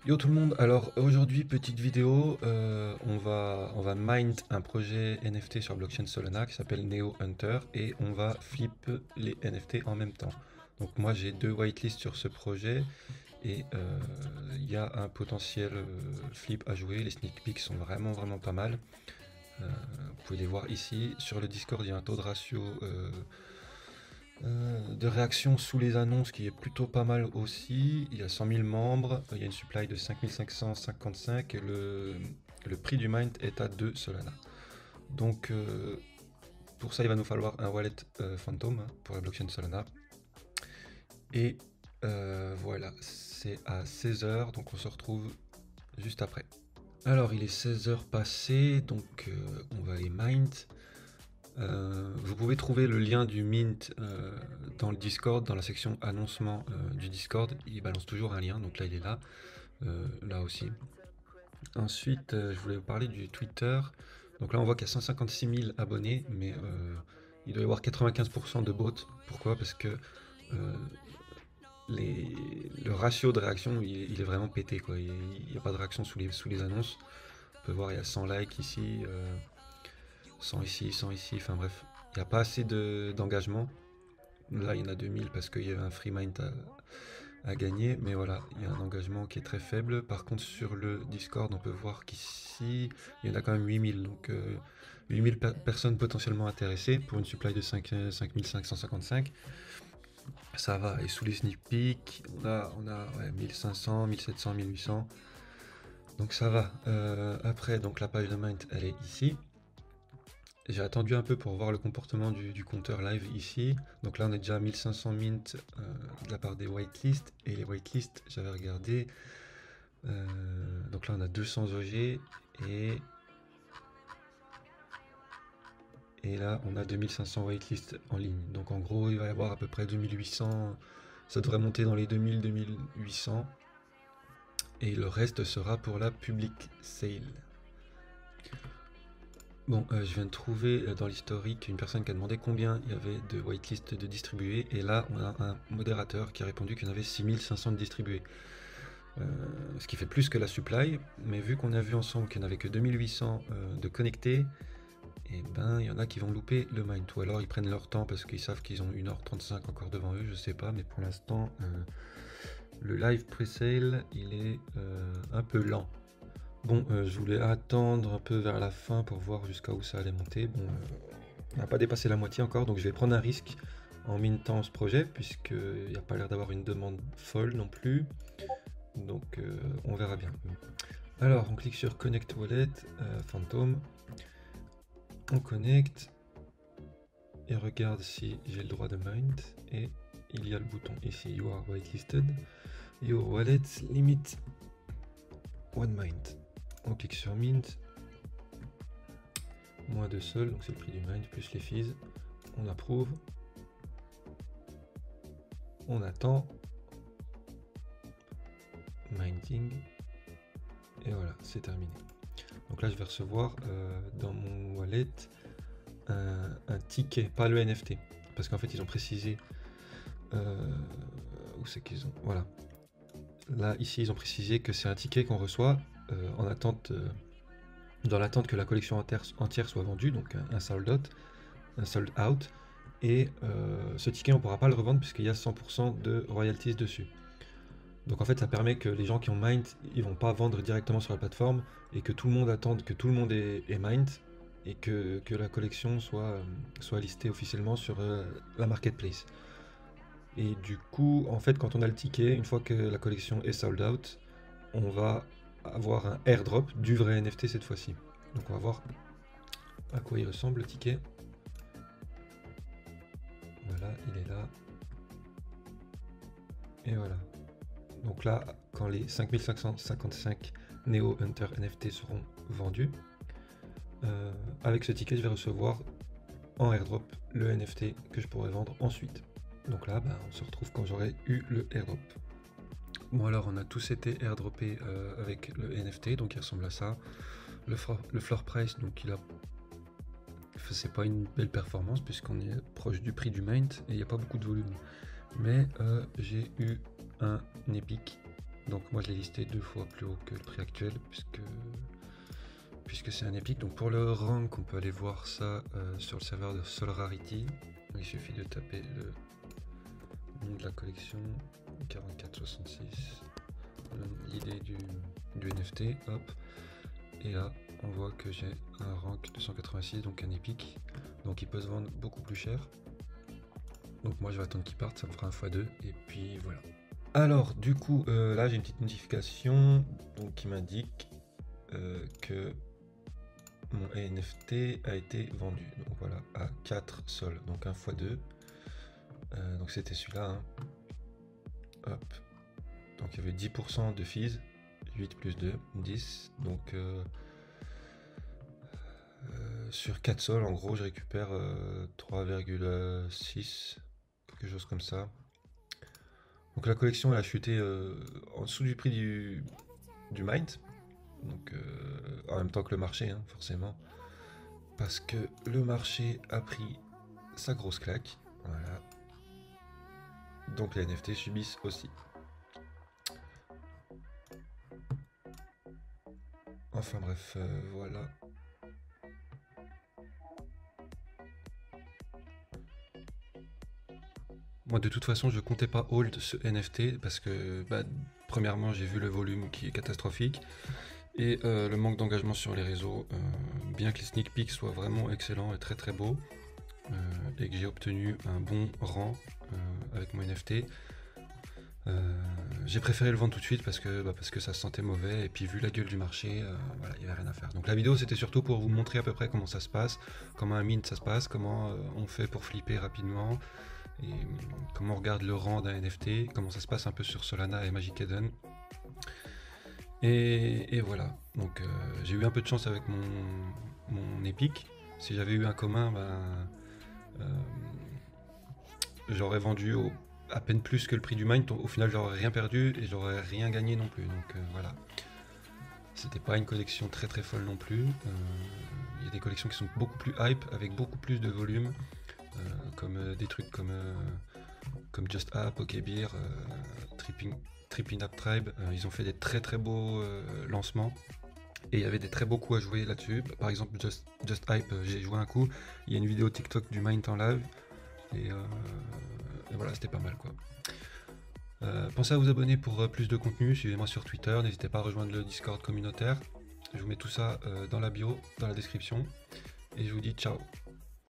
Yo tout le monde, alors aujourd'hui petite vidéo, on va mind un projet NFT sur blockchain Solana qui s'appelle Neo Hunter et on va flip les NFT en même temps. Donc moi j'ai deux whitelists sur ce projet et il y a un potentiel flip à jouer, les sneak peeks sont vraiment pas mal. Vous pouvez les voir ici, sur le Discord il y a un taux de ratio de réaction sous les annonces qui est plutôt pas mal aussi. Il y a 100 000 membres, il y a une supply de 5 555 et le prix du mint est à 2 Solana. Donc pour ça il va nous falloir un wallet Phantom hein, pour la blockchain Solana. Et voilà, c'est à 16 h, donc on se retrouve juste après. Alors il est 16 h passées, donc on va aller mint. Vous pouvez trouver le lien du mint dans le Discord, dans la section annoncement du Discord. Il balance toujours un lien, donc là il est là, là aussi. Ensuite, je voulais vous parler du Twitter. Donc là on voit qu'il y a 156 000 abonnés, mais il doit y avoir 95% de bots. Pourquoi? Parce que euh, le ratio de réaction il est vraiment pété, quoi. Il n'y a pas de réaction sous les annonces. On peut voir il y a 100 likes ici. 100 ici, 100 ici, enfin bref, il n'y a pas assez d'engagement. Là, il y en a 2000 parce qu'il y avait un free mind à gagner, mais voilà, il y a un engagement qui est très faible. Par contre, sur le Discord, on peut voir qu'ici, il y en a quand même 8000, donc 8000 personnes potentiellement intéressées pour une supply de 5555. Ça va, et sous les sneak peeks, on a ouais, 1500, 1700, 1800. Donc ça va. Après, donc la page de Mint, elle est ici. J'ai attendu un peu pour voir le comportement du compteur live ici. Donc là, on est déjà à 1500 mint de la part des whitelists. Et les whitelists, j'avais regardé. Donc là, on a 200 OG. Et là, on a 2500 whitelists en ligne. Donc en gros, il va y avoir à peu près 2800. Ça devrait monter dans les 2000, 2800. Et le reste sera pour la public sale. Bon, je viens de trouver dans l'historique une personne qui a demandé combien il y avait de whitelist de distribués, et là on a un modérateur qui a répondu qu'il y en avait 6500 de distribués. Ce qui fait plus que la supply, mais vu qu'on a vu ensemble qu'il n'y en avait que 2800 de connectés, et ben il y en a qui vont louper le mind, ou alors ils prennent leur temps parce qu'ils savent qu'ils ont 1h35 encore devant eux, je sais pas, mais pour l'instant le live pre-sale il est un peu lent. Bon, je voulais attendre un peu vers la fin pour voir jusqu'à où ça allait monter. Bon, on n'a pas dépassé la moitié encore, donc je vais prendre un risque en mintant ce projet, puisqu'il n'y a pas l'air d'avoir une demande folle non plus. Donc on verra bien. Alors, on clique sur Connect Wallet, Phantom. On connecte et regarde si j'ai le droit de mint. Et il y a le bouton ici, You are whitelisted. Your wallet limit one mint. On clique sur Mint, moins 2 seuls, donc c'est le prix du Mint plus les fees. On approuve, on attend, Minting, et voilà, c'est terminé. Donc là, je vais recevoir dans mon wallet un ticket, pas le NFT, parce qu'en fait, ils ont précisé où c'est qu'ils ont. Voilà. Là, ici, ils ont précisé que c'est un ticket qu'on reçoit en attente. Dans l'attente que la collection entière soit vendue, donc un sold out, et ce ticket on ne pourra pas le revendre puisqu'il y a 100% de royalties dessus. Donc en fait ça permet que les gens qui ont mint, ils vont pas vendre directement sur la plateforme et que tout le monde attende que tout le monde est mint et que la collection soit listée officiellement sur la marketplace. Et du coup, en fait, quand on a le ticket, une fois que la collection est sold out, on va avoir un airdrop du vrai NFT cette fois-ci. Donc on va voir à quoi il ressemble le ticket. Voilà, il est là. Et voilà. Donc là, quand les 5555 Neo Hunter NFT seront vendus, avec ce ticket, je vais recevoir en airdrop le NFT que je pourrai vendre ensuite. Donc là, on se retrouve quand j'aurai eu le airdrop. Bon alors, on a tous été airdroppés avec le NFT, donc il ressemble à ça. Le floor price, donc c'est pas une belle performance puisqu'on est proche du prix du mint et il n'y a pas beaucoup de volume. Mais j'ai eu un épique Donc moi je l'ai listé 2 fois plus haut que le prix actuel puisque c'est un épique. Donc pour le rank, on peut aller voir ça sur le serveur de Solarity. Il suffit de taper le nom de la collection 4466, l'idée du NFT, hop, et là on voit que j'ai un rank 286, donc un épique, donc il peut se vendre beaucoup plus cher. Donc moi je vais attendre qu'il parte, ça me fera un x2 et puis voilà. Alors du coup là j'ai une petite notification donc qui m'indique que mon NFT a été vendu. Donc voilà, à 4 sols, donc un x2. Donc c'était celui-là. Hein. Hop. Donc il y avait 10% de fees, 8 plus 2, 10. Donc sur 4 sols, en gros, je récupère 3,6, quelque chose comme ça. Donc la collection elle a chuté en dessous du prix du Mint. Donc en même temps que le marché, hein, forcément. Parce que le marché a pris sa grosse claque. Voilà. Donc les NFT subissent aussi. Enfin bref, voilà. Moi de toute façon je comptais pas hold ce NFT parce que premièrement j'ai vu le volume qui est catastrophique et le manque d'engagement sur les réseaux, bien que les sneak peeks soient vraiment excellents et très très beaux et que j'ai obtenu un bon rang avec mon NFT, j'ai préféré le vendre tout de suite parce que ça se sentait mauvais et puis vu la gueule du marché, voilà, il n'y avait rien à faire. Donc la vidéo c'était surtout pour vous montrer à peu près comment ça se passe, comment un mint ça se passe, comment on fait pour flipper rapidement et comment on regarde le rang d'un NFT, comment ça se passe un peu sur Solana et Magic Eden. Et voilà, donc j'ai eu un peu de chance avec mon Epic. Si j'avais eu un commun, j'aurais vendu à peine plus que le prix du Mint. Au final j'aurais rien perdu et j'aurais rien gagné non plus. Donc voilà, c'était pas une collection très très folle non plus. Il y a des collections qui sont beaucoup plus hype avec beaucoup plus de volume, comme des trucs comme Just App, Pokébeer, Tripping Up Tribe. Ils ont fait des très très beaux lancements et il y avait des très beaux coups à jouer là-dessus. Par exemple Just Hype, j'ai joué un coup, il y a une vidéo TikTok du Mint en live et voilà, c'était pas mal quoi. Pensez à vous abonner pour plus de contenu, suivez-moi sur Twitter, n'hésitez pas à rejoindre le Discord communautaire, je vous mets tout ça dans la bio, dans la description et je vous dis ciao.